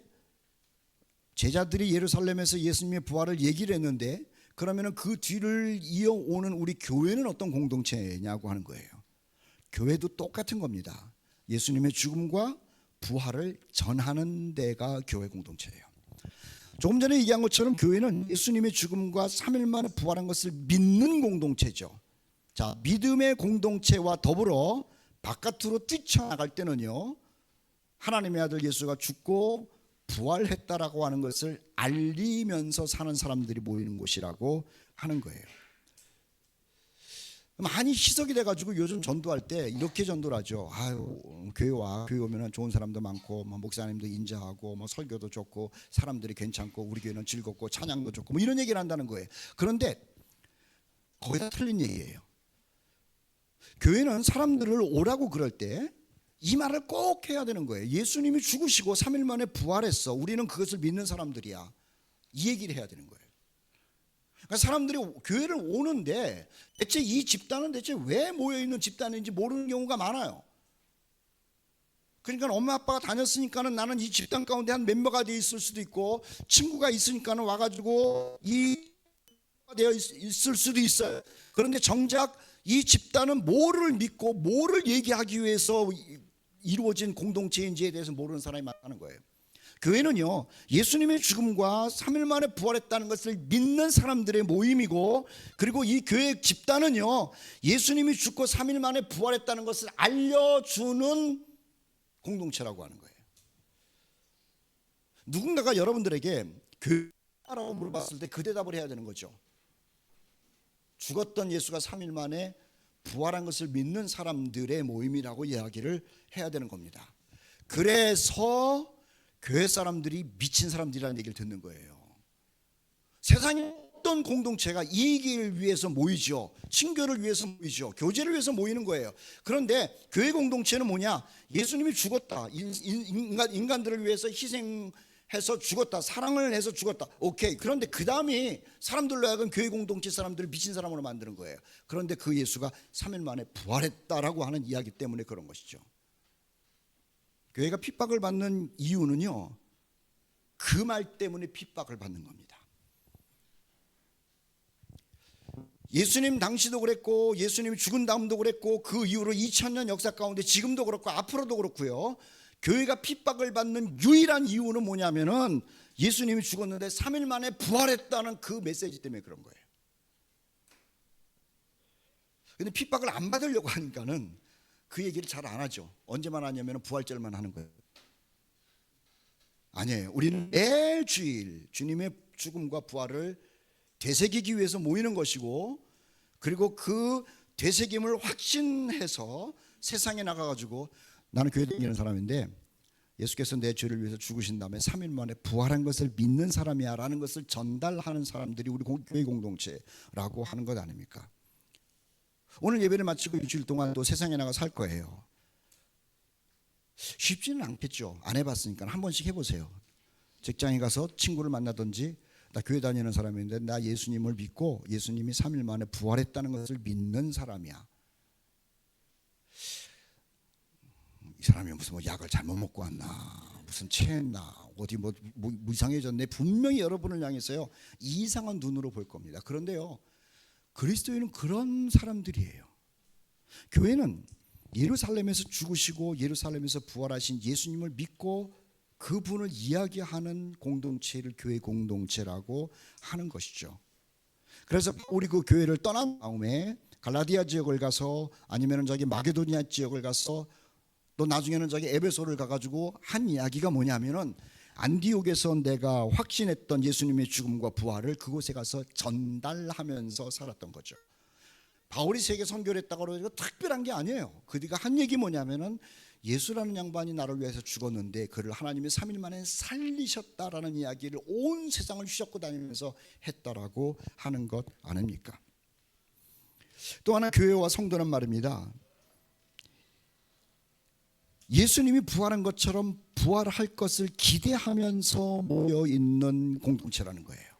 제자들이 예루살렘에서 예수님의 부활을 얘기를 했는데, 그러면은 그 뒤를 이어오는 우리 교회는 어떤 공동체냐고 하는 거예요. 교회도 똑같은 겁니다. 예수님의 죽음과 부활을 전하는 데가 교회 공동체예요. 조금 전에 얘기한 것처럼 교회는 예수님의 죽음과 3일 만에 부활한 것을 믿는 공동체죠. 자, 믿음의 공동체와 더불어 바깥으로 뛰쳐나갈 때는요, 하나님의 아들 예수가 죽고 부활했다라고 하는 것을 알리면서 사는 사람들이 모이는 곳이라고 하는 거예요. 많이 희석이 돼가지고 요즘 전도할 때 이렇게 전도를 하죠. 아유, 교회 오면은 좋은 사람도 많고, 뭐 목사님도 인자하고, 뭐 설교도 좋고, 사람들이 괜찮고, 우리 교회는 즐겁고, 찬양도 좋고, 뭐 이런 얘기를 한다는 거예요. 그런데 거의 다 틀린 얘기예요. 교회는 사람들을 오라고 그럴 때 이 말을 꼭 해야 되는 거예요. 예수님이 죽으시고 3일 만에 부활했어. 우리는 그것을 믿는 사람들이야. 이 얘기를 해야 되는 거예요. 그러니까 사람들이 교회를 오는데 대체 이 집단은 대체 왜 모여있는 집단인지 모르는 경우가 많아요. 그러니까 엄마 아빠가 다녔으니까는 나는 이 집단 가운데 한 멤버가 되어 있을 수도 있고, 친구가 있으니까는 와가지고 되어 있을 수도 있어요. 그런데 정작 이 집단은 뭐를 믿고 뭐를 얘기하기 위해서 이루어진 공동체인지에 대해서 모르는 사람이 많다는 거예요. 교회는요, 예수님의 죽음과 3일 만에 부활했다는 것을 믿는 사람들의 모임이고, 그리고 이 교회 집단은요, 예수님이 죽고 3일 만에 부활했다는 것을 알려주는 공동체라고 하는 거예요. 누군가가 여러분들에게 교회라고 물어봤을 때 그 대답을 해야 되는 거죠. 죽었던 예수가 3일 만에 부활한 것을 믿는 사람들의 모임이라고 이야기를 해야 되는 겁니다. 그래서 교회 사람들이 미친 사람들이라는 얘기를 듣는 거예요. 세상에 어떤 공동체가 이익을 위해서 모이죠. 친교를 위해서 모이죠. 교제를 위해서 모이는 거예요. 그런데 교회 공동체는 뭐냐? 예수님이 죽었다. 인간들을 위해서 희생해서 죽었다. 사랑을 해서 죽었다. 오케이. 그런데 그 다음이 사람들로 하여금 교회 공동체 사람들을 미친 사람으로 만드는 거예요. 그런데 그 예수가 3일 만에 부활했다라고 하는 이야기 때문에 그런 것이죠. 교회가 핍박을 받는 이유는요, 그 말 때문에 핍박을 받는 겁니다. 예수님 당시도 그랬고, 예수님이 죽은 다음도 그랬고, 그 이후로 2000년 역사 가운데 지금도 그렇고 앞으로도 그렇고요, 교회가 핍박을 받는 유일한 이유는 뭐냐면은 예수님이 죽었는데 3일 만에 부활했다는 그 메시지 때문에 그런 거예요. 근데 핍박을 안 받으려고 하니까는 그 얘기를 잘 안 하죠. 언제만 하냐면 부활절만 하는 거예요. 아니에요. 우리는 매주일 주님의 죽음과 부활을 되새기기 위해서 모이는 것이고, 그리고 그 되새김을 확신해서 세상에 나가가지고, 나는 교회 다니는 사람인데 예수께서 내 죄를 위해서 죽으신 다음에 3일 만에 부활한 것을 믿는 사람이야 라는 것을 전달하는 사람들이 우리 교회 공동체라고 하는 것 아닙니까? 오늘 예배를 마치고 일주일 동안 또 세상에 나가 살 거예요. 쉽지는 않겠죠. 안 해봤으니까 한 번씩 해보세요. 직장에 가서 친구를 만나든지, 나 교회 다니는 사람인데 나 예수님을 믿고 예수님이 3일 만에 부활했다는 것을 믿는 사람이야. 이 사람이 무슨 뭐 약을 잘못 먹고 왔나, 무슨 체했나, 어디 뭐 이상해졌네. 분명히 여러분을 향해서요 이상한 눈으로 볼 겁니다. 그런데요, 그리스도인은 그런 사람들이에요. 교회는 예루살렘에서 죽으시고 예루살렘에서 부활하신 예수님을 믿고 그분을 이야기하는 공동체를 교회 공동체라고 하는 것이죠. 그래서 우리 그 교회를 떠난 다음에 갈라디아 지역을 가서, 아니면은 저기 마게도니아 지역을 가서, 또 나중에는 저기 에베소를 가가지고 한 이야기가 뭐냐면은, 안디옥에서 내가 확신했던 예수님의 죽음과 부활을 그곳에 가서 전달하면서 살았던 거죠. 바울이 세계 선교를 했다고 그러고 특별한 게 아니에요. 그가 한 얘기 뭐냐면은 예수라는 양반이 나를 위해서 죽었는데 그를 하나님이 3일 만에 살리셨다라는 이야기를 온 세상을 휘젓고 다니면서 했다라고 하는 것 아닙니까? 또 하나 교회와 성도는 말입니다. 예수님이 부활한 것처럼 부활할 것을 기대하면서 모여 있는 공동체라는 거예요.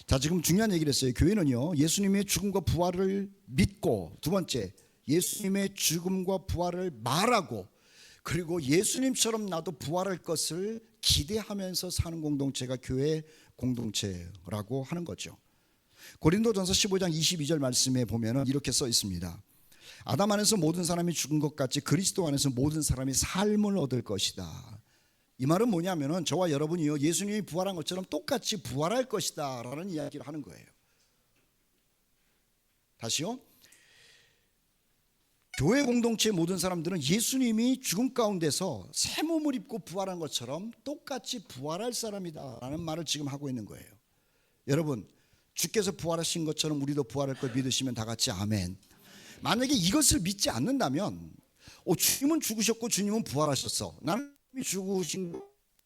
자, 지금 중요한 얘기를 했어요. 교회는요, 예수님의 죽음과 부활을 믿고, 두 번째, 예수님의 죽음과 부활을 말하고, 그리고 예수님처럼 나도 부활할 것을 기대하면서 사는 공동체가 교회 공동체라고 하는 거죠. 고린도전서 15장 22절 말씀에 보면 이렇게 써 있습니다. 아담 안에서 모든 사람이 죽은 것 같이 그리스도 안에서 모든 사람이 삶을 얻을 것이다. 이 말은 뭐냐면은 저와 여러분이요, 예수님이 부활한 것처럼 똑같이 부활할 것이다 라는 이야기를 하는 거예요. 다시요, 교회 공동체의 모든 사람들은 예수님이 죽음 가운데서 새 몸을 입고 부활한 것처럼 똑같이 부활할 사람이다 라는 말을 지금 하고 있는 거예요. 여러분, 주께서 부활하신 것처럼 우리도 부활할 걸 믿으시면 다 같이 아멘. 만약에 이것을 믿지 않는다면 주님은 죽으셨고 주님은 부활하셨어, 나는 죽으신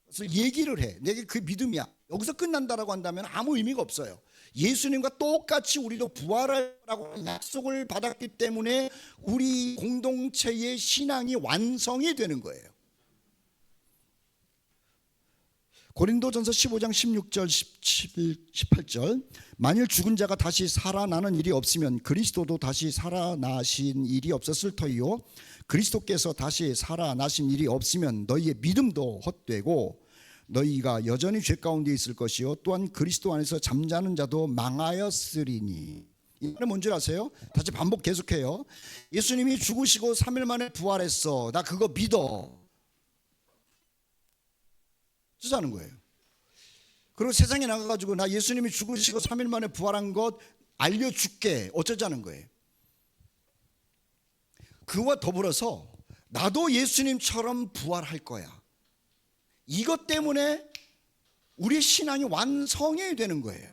것을 얘기를 해, 내게 그 믿음이야, 여기서 끝난다라고 한다면 아무 의미가 없어요. 예수님과 똑같이 우리도 부활하라고 약속을 받았기 때문에 우리 공동체의 신앙이 완성이 되는 거예요. 고린도전서 15장 16절 18절 만일 죽은 자가 다시 살아나는 일이 없으면 그리스도도 다시 살아나신 일이 없었을 터이요 그리스도께서 다시 살아나신 일이 없으면 너희의 믿음도 헛되고 너희가 여전히 죄 가운데 있을 것이요 또한 그리스도 안에서 잠자는 자도 망하였으리니. 이 말은 뭔지 아세요? 다시 반복 계속해요. 예수님이 죽으시고 3일 만에 부활했어, 나 그거 믿어, 쓰자는 거예요. 그리고 세상에 나가가지고 나 예수님이 죽으시고 3일 만에 부활한 것 알려줄게, 어쩌자는 거예요. 그와 더불어서 나도 예수님처럼 부활할 거야, 이것 때문에 우리 신앙이 완성이 되는 거예요.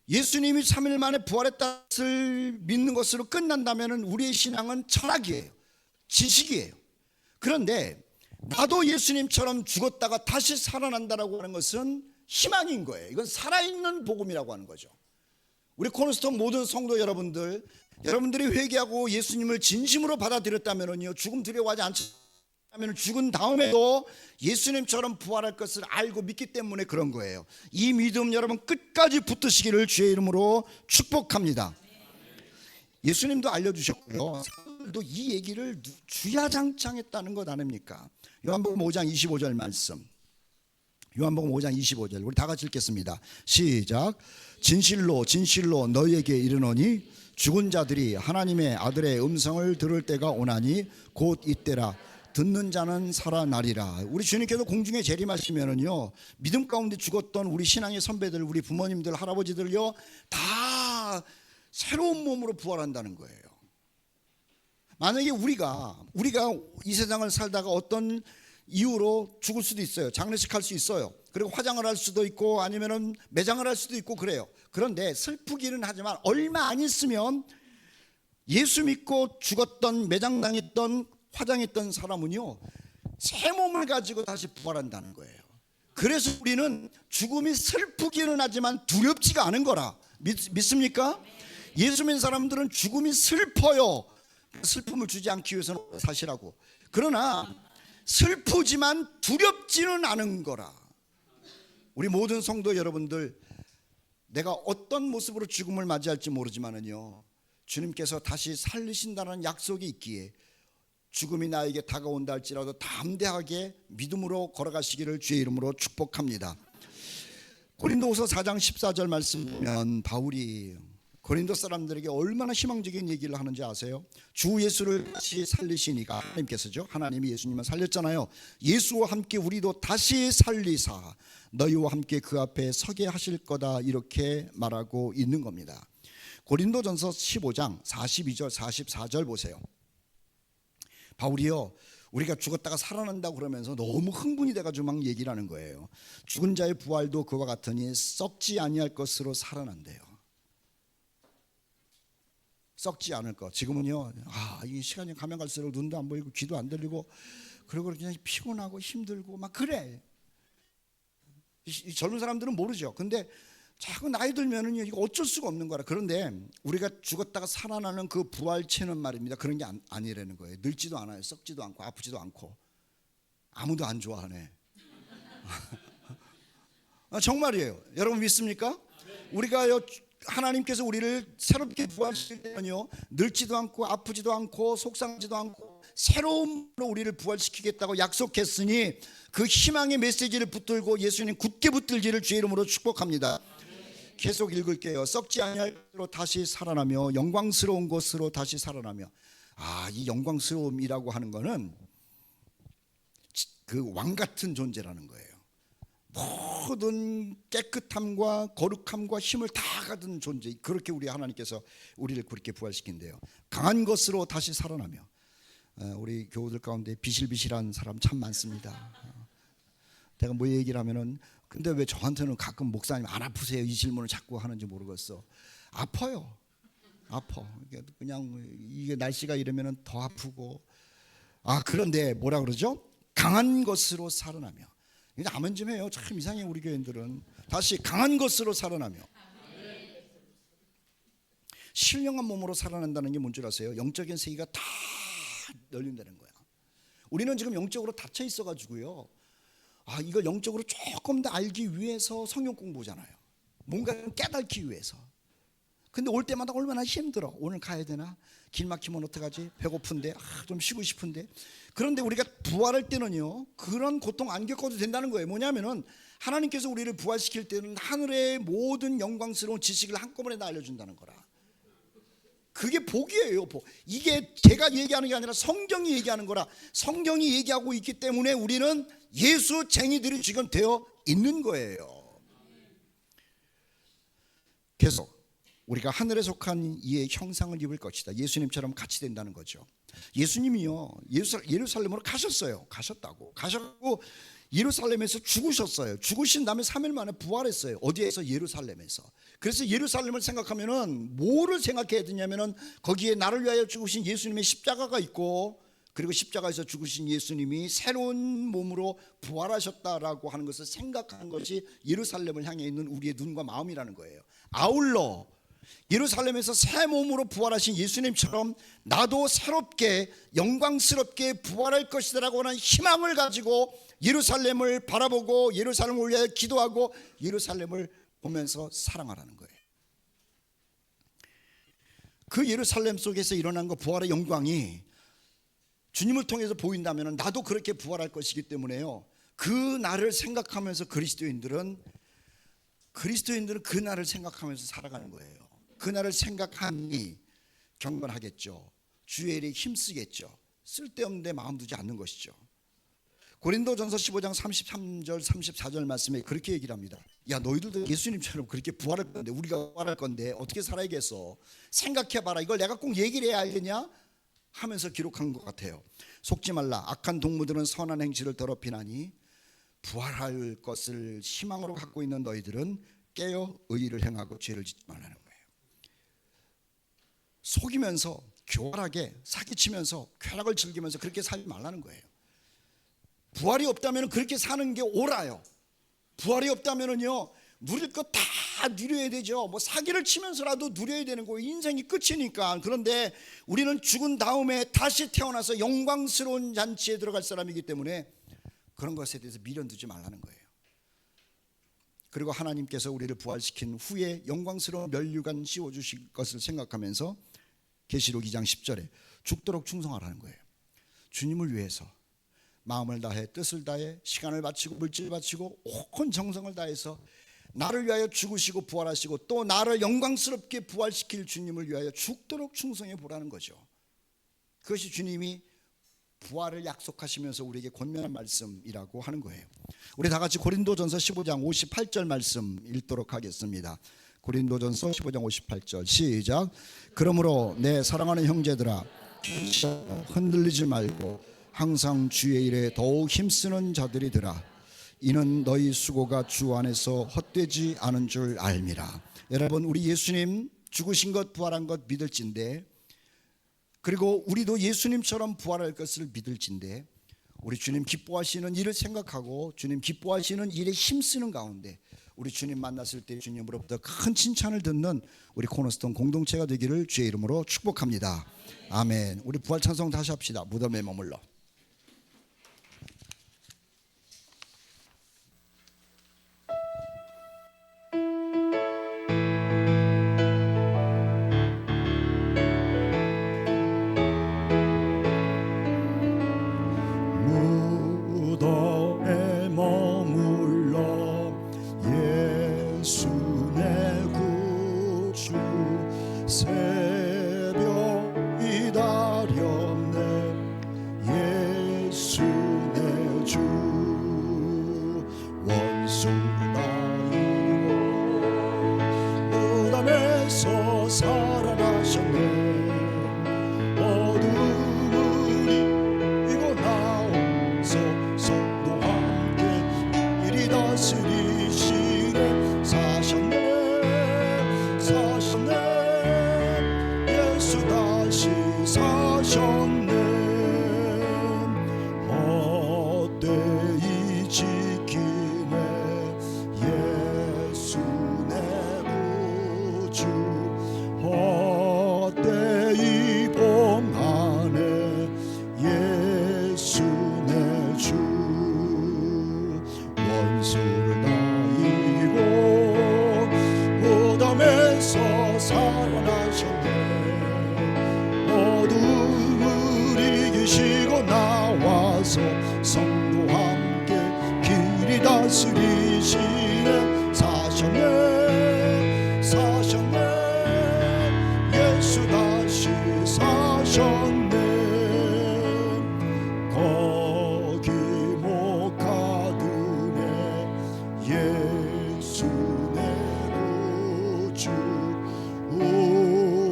예수님이 3일 만에 부활했다는 것을 믿는 것으로 끝난다면 우리의 신앙은 철학이에요, 지식이에요. 그런데 나도 예수님처럼 죽었다가 다시 살아난다라고 하는 것은 희망인 거예요. 이건 살아있는 복음이라고 하는 거죠. 우리 코너스톤 모든 성도 여러분들이 회개하고 예수님을 진심으로 받아들였다면요, 죽음 두려워하지 않다면 죽은 다음에도 예수님처럼 부활할 것을 알고 믿기 때문에 그런 거예요. 이 믿음 여러분 끝까지 붙드시기를 주의 이름으로 축복합니다. 예수님도 알려주셨고요, 사람들도 이 얘기를 주야장창했다는 것 아닙니까? 요한복음 5장 25절 말씀, 요한복음 5장 25절 우리 다 같이 읽겠습니다. 시작. 진실로 진실로 너희에게 이르노니 죽은 자들이 하나님의 아들의 음성을 들을 때가 오나니 곧 이때라. 듣는 자는 살아나리라. 우리 주님께서 공중에 재림하시면은요, 믿음 가운데 죽었던 우리 신앙의 선배들, 우리 부모님들, 할아버지들요, 다 새로운 몸으로 부활한다는 거예요. 만약에 우리가 이 세상을 살다가 어떤 이유로 죽을 수도 있어요. 장례식 할 수 있어요. 그리고 화장을 할 수도 있고 아니면은 매장을 할 수도 있고 그래요. 그런데 슬프기는 하지만 얼마 안 있으면 예수 믿고 죽었던, 매장당했던, 화장했던 사람은요, 새 몸을 가지고 다시 부활한다는 거예요. 그래서 우리는 죽음이 슬프기는 하지만 두렵지가 않은 거라. 믿습니까? 예수 믿는 사람들은 죽음이 슬퍼요. 슬픔을 주지 않기 위해서는 사실하고, 그러나 슬프지만 두렵지는 않은 거라. 우리 모든 성도 여러분들, 내가 어떤 모습으로 죽음을 맞이할지 모르지만은요, 주님께서 다시 살리신다는 약속이 있기에 죽음이 나에게 다가온다 할지라도 담대하게 믿음으로 걸어가시기를 주의 이름으로 축복합니다. 고린도후서 4장 14절 말씀 보면 바울이 고린도 사람들에게 얼마나 희망적인 얘기를 하는지 아세요? 주 예수를 다시 살리시니까, 하나님께서죠, 하나님이 예수님을 살렸잖아요. 예수와 함께 우리도 다시 살리사 너희와 함께 그 앞에 서게 하실 거다, 이렇게 말하고 있는 겁니다. 고린도전서 15장 42절 44절 보세요. 바울이요, 우리가 죽었다가 살아난다고 그러면서 너무 흥분이 돼가지고 막 얘기를 하는 거예요. 죽은 자의 부활도 그와 같으니 썩지 아니할 것으로 살아난대요. 썩지 않을 것. 지금은요, 이 시간이 가면 갈수록 눈도 안 보이고 귀도 안 들리고, 그리고 그냥 피곤하고 힘들고 막 그래. 이 젊은 사람들은 모르죠. 근데 자꾸 나이 들면은 이거 어쩔 수가 없는 거라. 그런데 우리가 죽었다가 살아나는 그 부활체는 말입니다, 그런 게 아니라는 거예요. 늙지도 않아요. 썩지도 않고 아프지도 않고. 아무도 안 좋아하네. 정말이에요. 여러분 믿습니까? 우리가요, 하나님께서 우리를 새롭게 부활시킬 때는요, 늙지도 않고 아프지도 않고 속상하지도 않고 새로움으로 우리를 부활시키겠다고 약속했으니 그 희망의 메시지를 붙들고 예수님 굳게 붙들기를 주의 이름으로 축복합니다. 계속 읽을게요. 썩지 아니할 것으로 다시 살아나며 영광스러운 것으로 다시 살아나며. 이 영광스러움이라고 하는 거는 그 왕 같은 존재라는 거예요. 모든 깨끗함과 거룩함과 힘을 다 가진 존재, 그렇게 우리 하나님께서 우리를 그렇게 부활시킨대요. 강한 것으로 다시 살아나며. 우리 교우들 가운데 비실비실한 사람 참 많습니다. 내가 뭐 얘기를 하면은, 근데 왜 저한테는 가끔 목사님 안 아프세요? 이 질문을 자꾸 하는지 모르겠어. 아파요. 아파. 그냥 이게 날씨가 이러면은 더 아프고. 그런데 뭐라 그러죠? 강한 것으로 살아나며. 아멘 좀 해요. 참 이상해 우리 교인들은. 다시 강한 것으로 살아나며. 신령한 몸으로 살아난다는 게 뭔지 아세요? 영적인 세계가 다 열린다는 거야. 우리는 지금 영적으로 닫혀 있어 가지고요, 이걸 영적으로 조금 더 알기 위해서 성경 공부잖아요. 뭔가 깨닫기 위해서. 근데 올 때마다 얼마나 힘들어. 오늘 가야 되나? 길 막히면 어떡하지? 배고픈데, 좀 쉬고 싶은데. 그런데 우리가 부활할 때는요, 그런 고통 안 겪어도 된다는 거예요. 뭐냐면은 하나님께서 우리를 부활시킬 때는 하늘의 모든 영광스러운 지식을 한꺼번에 다 알려준다는 거라. 그게 복이에요. 복. 이게 제가 얘기하는 게 아니라 성경이 얘기하는 거라. 성경이 얘기하고 있기 때문에 우리는 예수쟁이들이 지금 되어 있는 거예요. 계속 우리가 하늘에 속한 이의 형상을 입을 것이다. 예수님처럼 같이 된다는 거죠. 예수님이요, 예루살렘으로 가셨고 예루살렘에서 죽으셨어요. 죽으신 다음에 3일 만에 부활했어요. 어디에서? 예루살렘에서. 그래서 예루살렘을 생각하면은 뭐를 생각해야 되냐면은 거기에 나를 위하여 죽으신 예수님의 십자가가 있고, 그리고 십자가에서 죽으신 예수님이 새로운 몸으로 부활하셨다라고 하는 것을 생각하는 것이 예루살렘을 향해 있는 우리의 눈과 마음이라는 거예요. 아울러 예루살렘에서 새 몸으로 부활하신 예수님처럼 나도 새롭게 영광스럽게 부활할 것이라고 하는 희망을 가지고 예루살렘을 바라보고 예루살렘을 위하여 기도하고 예루살렘을 보면서 사랑하라는 거예요. 그 예루살렘 속에서 일어난 거, 부활의 영광이 주님을 통해서 보인다면 나도 그렇게 부활할 것이기 때문에요, 그 날을 생각하면서 그리스도인들은 그 날을 생각하면서 살아가는 거예요. 그 날을 생각하니 경건하겠죠. 주의 일에 힘쓰겠죠. 쓸데없는 데 마음 두지 않는 것이죠. 고린도전서 15장 33절 34절 말씀에 그렇게 얘기를 합니다. 야, 너희들도 예수님처럼 그렇게 부활할 건데, 우리가 부활할 건데 어떻게 살아야겠어? 생각해봐라. 이걸 내가 꼭 얘기를 해야 알겠냐? 하면서 기록한 것 같아요. 속지 말라. 악한 동무들은 선한 행실을 더럽히나니 부활할 것을 희망으로 갖고 있는 너희들은 깨어 의의를 행하고 죄를 짓지 말라는 거예요. 속이면서 교활하게 사기치면서 쾌락을 즐기면서 그렇게 살지 말라는 거예요. 부활이 없다면 그렇게 사는 게 옳아요. 부활이 없다면요, 누릴 것 다 누려야 되죠. 뭐 사기를 치면서라도 누려야 되는 거예요. 인생이 끝이니까. 그런데 우리는 죽은 다음에 다시 태어나서 영광스러운 잔치에 들어갈 사람이기 때문에 그런 것에 대해서 미련 두지 말라는 거예요. 그리고 하나님께서 우리를 부활시킨 후에 영광스러운 면류관 씌워주실 것을 생각하면서 계시록 2장 10절에 죽도록 충성하라는 거예요. 주님을 위해서 마음을 다해 뜻을 다해 시간을 바치고 물질을 바치고 온 정성을 다해서 나를 위하여 죽으시고 부활하시고 또 나를 영광스럽게 부활시킬 주님을 위하여 죽도록 충성해 보라는 거죠. 그것이 주님이 부활을 약속하시면서 우리에게 권면한 말씀이라고 하는 거예요. 우리 다 같이 고린도전서 15장 58절 말씀 읽도록 하겠습니다. 고린도전서 15장 58절 시작. 그러므로 내 사랑하는 형제들아, 흔들리지 말고 항상 주의 일에 더욱 힘쓰는 자들이더라. 이는 너희 수고가 주 안에서 헛되지 않은 줄 알미라. 여러분, 우리 예수님 죽으신 것 부활한 것 믿을진데, 그리고 우리도 예수님처럼 부활할 것을 믿을진데, 우리 주님 기뻐하시는 일을 생각하고 주님 기뻐하시는 일에 힘쓰는 가운데 우리 주님 만났을 때 주님으로부터 큰 칭찬을 듣는 우리 코너스톤 공동체가 되기를 주의 이름으로 축복합니다. 아멘. 우리 부활 찬송 다시 합시다. 무덤에 머물러. 무덤에 머물러 예수 내 구주, 새벽이 다렵네 예수 내 주. 원수를 나이고 무덤에서 살아나셨네. 어둠을 이고 나오소 성도 함께 이리 다스리시네. 사셨네 사셨네 예수 다시 사셨네. 헛되이 지키네 예수 내 구주. 헛되이 봉하네 예수 내 주. 원수를 다 이기고 무덤에서 살아나셨네. 어둠을 이기시고 나와서 성도 함께 길이 다스리시네. 사셨네 사셨네 예수 다시 사셨네. 거기 못 가두네 예수 내 구주.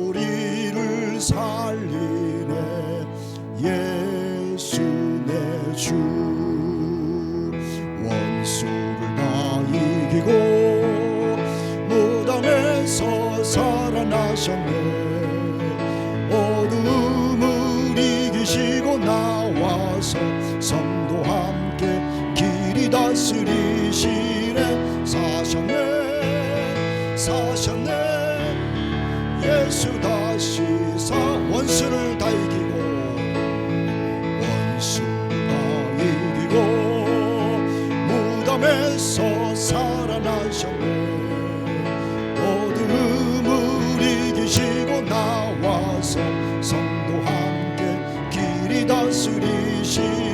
우리를 살리네 예수 내 주. 원수를 다 이기고 무덤에서 살아나셨네. 어둠을 이기시고 나와서 성도 함께 길이 다스리시네. 사셨네 사셨네 예수 다시 원수를 다 이기고 원수를 다 이기고 무덤에서 살아나셨네. 어둠을 이기시고 나와서 성도 함께 길이 다스리시네.